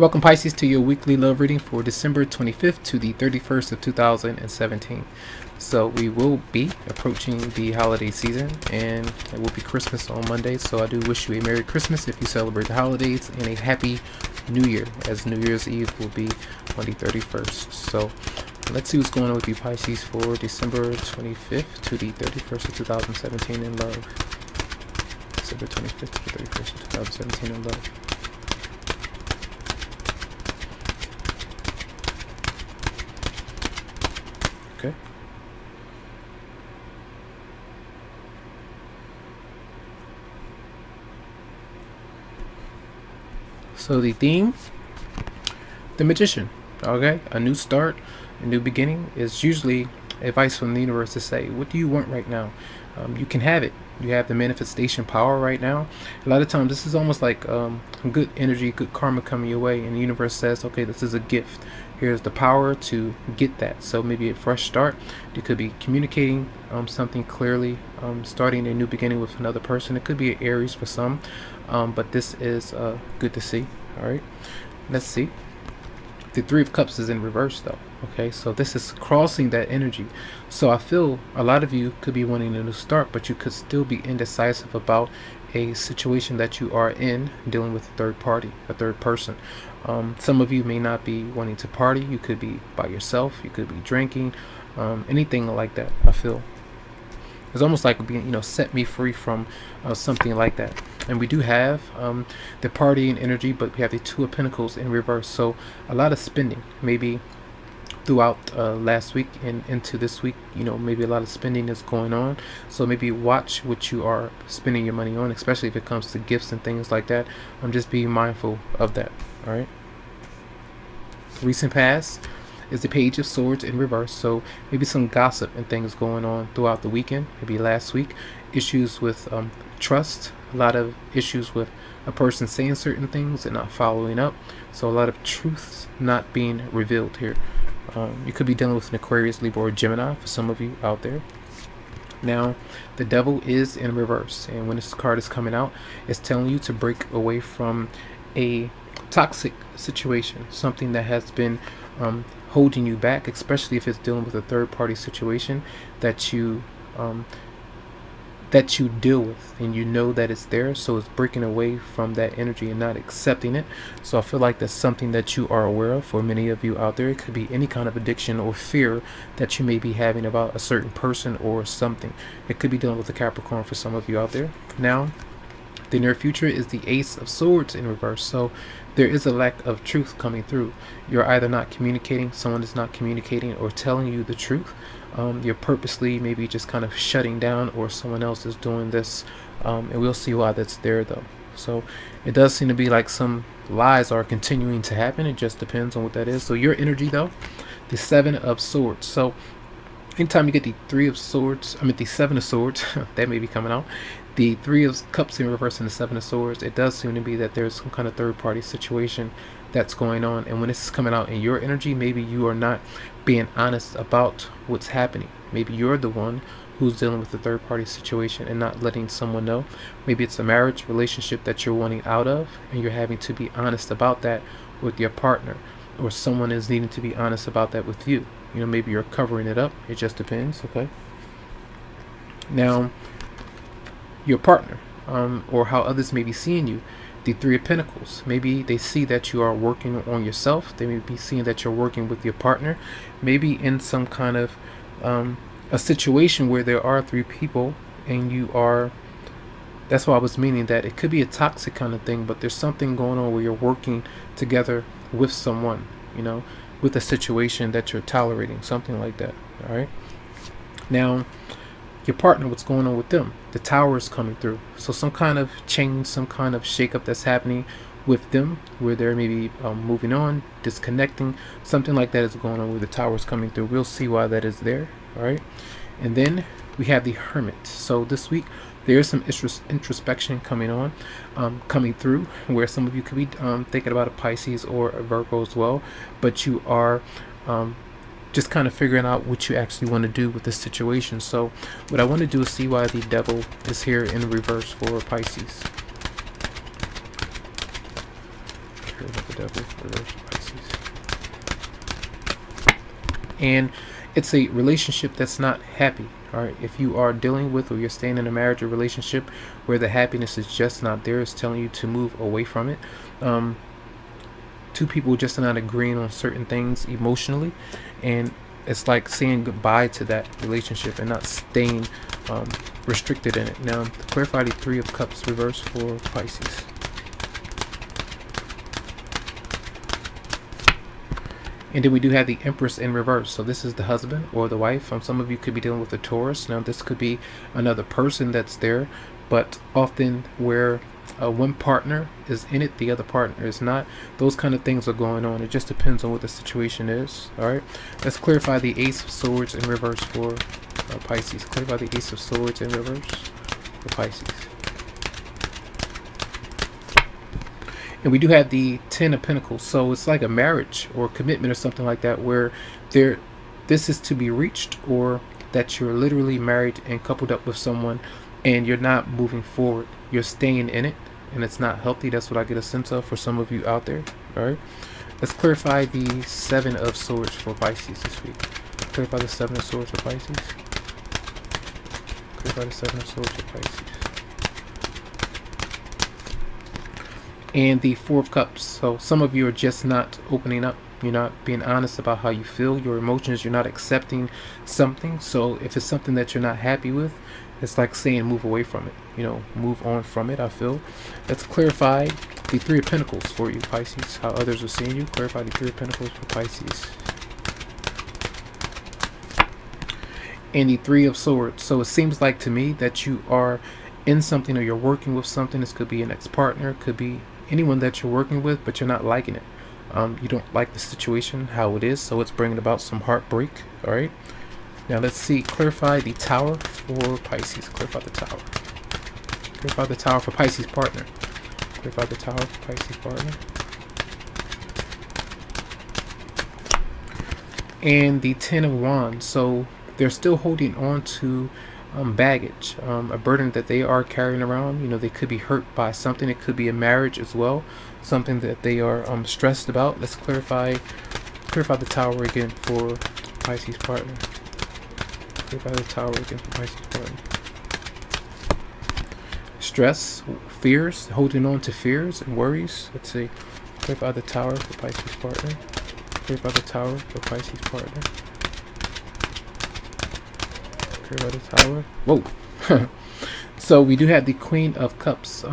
Welcome, Pisces, to your weekly love reading for December 25th to the 31st of 2017. So we will be approaching the holiday season, and it will be Christmas on Monday. So I do wish you a Merry Christmas if you celebrate the holidays, and a Happy New Year, as New Year's Eve will be on the 31st. So let's see what's going on with you, Pisces, for December 25th to the 31st of 2017 in love. December 25th to the 31st of 2017 in love. Okay. So the theme, the Magician. Okay, a new start, a new beginning is usually advice from the universe to say, what do you want right now? You can have it. You have the manifestation power right now. A lot of times this is almost like good energy, good karma coming your way, and the universe says, okay, this is a gift. Here's the power to get that. So maybe a fresh start. You could be communicating something clearly, starting a new beginning with another person. It could be an Aries for some, but this is good to see. All right, let's see. The Three of Cups is in reverse though. Okay, so this is crossing that energy. So I feel a lot of you could be wanting a new start, but you could still be indecisive about a situation that you are in, dealing with a third party, a third person. Some of you may not be wanting to party. You could be by yourself. You could be drinking, anything like that. I feel it's almost like being, set me free from something like that. And we do have the party and energy, but we have the Two of Pentacles in reverse. So a lot of spending, maybe throughout last week and into this week, maybe a lot of spending is going on. So maybe watch what you are spending your money on, especially if it comes to gifts and things like that. I'm just being mindful of that. All right. Recent past is the Page of Swords in reverse. So maybe some gossip and things going on throughout the weekend, maybe last week. Issues with trust, a lot of issues with a person saying certain things and not following up. So a lot of truths not being revealed here. You could be dealing with an Aquarius, Libra, or Gemini for some of you out there. Now, the Devil is in reverse, and when this card is coming out, it's telling you to break away from a toxic situation, something that has been holding you back, especially if it's dealing with a third-party situation that you deal with, and you know that it's there. So it's breaking away from that energy and not accepting it. So I feel like that's something that you are aware of for many of you out there. It could be any kind of addiction or fear that you may be having about a certain person or something. It could be dealing with a Capricorn for some of you out there. Now, the near future is the Ace of Swords in reverse. So there is a lack of truth coming through. You're either not communicating, someone is not communicating or telling you the truth. You're purposely maybe just kind of shutting down, or someone else is doing this, and we'll see why that's there though. So it does seem to be like some lies are continuing to happen. It just depends on what that is. So your energy though, the Seven of Swords. So anytime you get the Three of Swords, the Seven of Swords, that may be coming out, the Three of Cups in reverse and the Seven of Swords, it does seem to be that there's some kind of third-party situation that's going on. And when this is coming out in your energy, maybe you are not being honest about what's happening. Maybe you're the one who's dealing with the third-party situation and not letting someone know. Maybe it's a marriage relationship that you're wanting out of, and you're having to be honest about that with your partner, or someone is needing to be honest about that with you. Maybe you're covering it up. It just depends. Okay. Now, your partner, or how others may be seeing you, the Three of Pentacles. Maybe they see that you are working on yourself. They may be seeing that you're working with your partner, maybe in some kind of a situation where there are three people and you are, that's why I was meaning that it could be a toxic kind of thing, but there's something going on where you're working together with someone, with a situation that you're tolerating, something like that. All right. Now, your partner, what's going on with them? The Tower is coming through. So some kind of change, some kind of shakeup that's happening with them, where they're maybe moving on, disconnecting, something like that is going on where the Tower is coming through. We'll see why that is there. All right. And then we have the Hermit. So this week there's some introspection coming on, coming through, where some of you could be thinking about a Pisces or a Virgo as well, but you are just kind of figuring out what you actually want to do with this situation. So what I want to do is see why the Devil is here in reverse for Pisces. Here's what the Devil, reverse Pisces. And it's a relationship that's not happy. All right, if you are dealing with or you're staying in a marriage or relationship where the happiness is just not there, it's telling you to move away from it. Two people just not agreeing on certain things emotionally, and it's like saying goodbye to that relationship and not staying restricted in it. Now, to clarify the Three of Cups reverse for Pisces. And then we do have the Empress in reverse. So this is the husband or the wife. Some of you could be dealing with a Taurus. Now this could be another person that's there, but often where one partner is in it, the other partner is not. Those kind of things are going on. It just depends on what the situation is. All right. Let's clarify the Ace of Swords in reverse for Pisces. Clarify the Ace of Swords in reverse for Pisces. And we do have the Ten of Pentacles. So it's like a marriage or commitment or something like that, where this is to be reached, or that you're literally married and coupled up with someone and you're not moving forward. You're staying in it and it's not healthy. That's what I get a sense of for some of you out there. All right. Let's clarify the Seven of Swords for Pisces this week. Clarify the Seven of Swords for Pisces. Clarify the Seven of Swords for Pisces. And the Four of Cups. So some of you are just not opening up. You're not being honest about how you feel, your emotions. You're not accepting something. So if it's something that you're not happy with, it's like saying move away from it. You know, move on from it, I feel. Let's clarify the Three of Pentacles for you, Pisces. How others are seeing you. Clarify the Three of Pentacles for Pisces. And the Three of Swords. So it seems like to me that you are in something, or you're working with something. This could be an ex-partner, could be anyone that you're working with, but you're not liking it. You don't like the situation, how it is, so it's bringing about some heartbreak. All right. Now let's see. Clarify the Tower for Pisces. Clarify the Tower. Clarify the Tower for Pisces partner. Clarify the Tower for Pisces partner. And the Ten of Wands. So they're still holding on to baggage, a burden that they are carrying around. You know, they could be hurt by something. It could be a marriage as well, something that they are stressed about. Let's clarify the Tower again for Pisces partner. Clarify the Tower again for Pisces partner. Stress, fears, holding on to fears and worries. Let's see. Clarify the Tower for Pisces partner. Clarify the Tower for Pisces partner. By the Tower. Whoa. So we do have the Queen of Cups.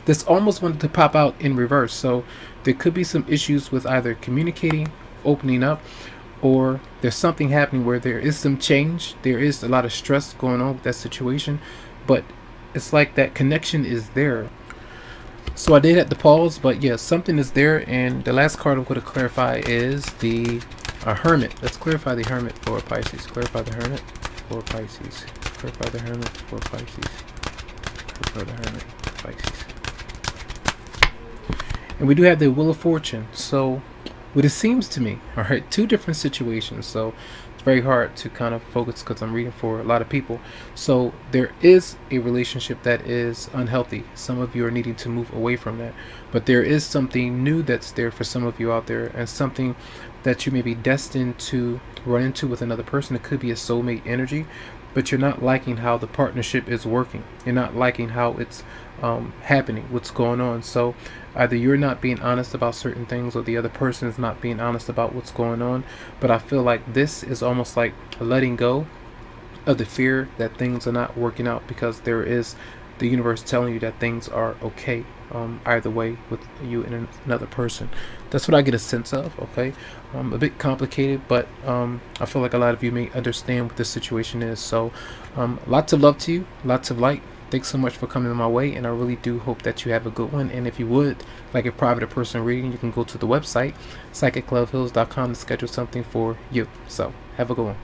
This almost wanted to pop out in reverse. So there could be some issues with either communicating, opening up, or there's something happening where there is some change. There is a lot of stress going on with that situation, but it's like that connection is there. So I did have to pause, but yeah, something is there. And the last card I'm going to clarify is the Hermit. Let's clarify the Hermit for Pisces. Clarify the Hermit for Pisces. Clarify the Hermit for Pisces. Clarify the Hermit for Pisces. And we do have the Wheel of Fortune. So what it seems to me, all right, two different situations. So it's very hard to kind of focus because I'm reading for a lot of people. So there is a relationship that is unhealthy. Some of you are needing to move away from that. But there is something new that's there for some of you out there, and something that you may be destined to run into with another person. It could be a soulmate energy, but you're not liking how the partnership is working. You're not liking how it's happening, what's going on. So either you're not being honest about certain things, or the other person is not being honest about what's going on. But I feel like this is almost like letting go of the fear that things are not working out, because there is the universe telling you that things are okay either way with you and another person. That's what I get a sense of. Okay, a bit complicated, but I feel like a lot of you may understand what this situation is. So lots of love to you, lots of light. Thanks so much for coming my way, and I really do hope that you have a good one. And if you would like a private or personal reading, you can go to the website psychicloveheals.com to schedule something for you. So have a good one.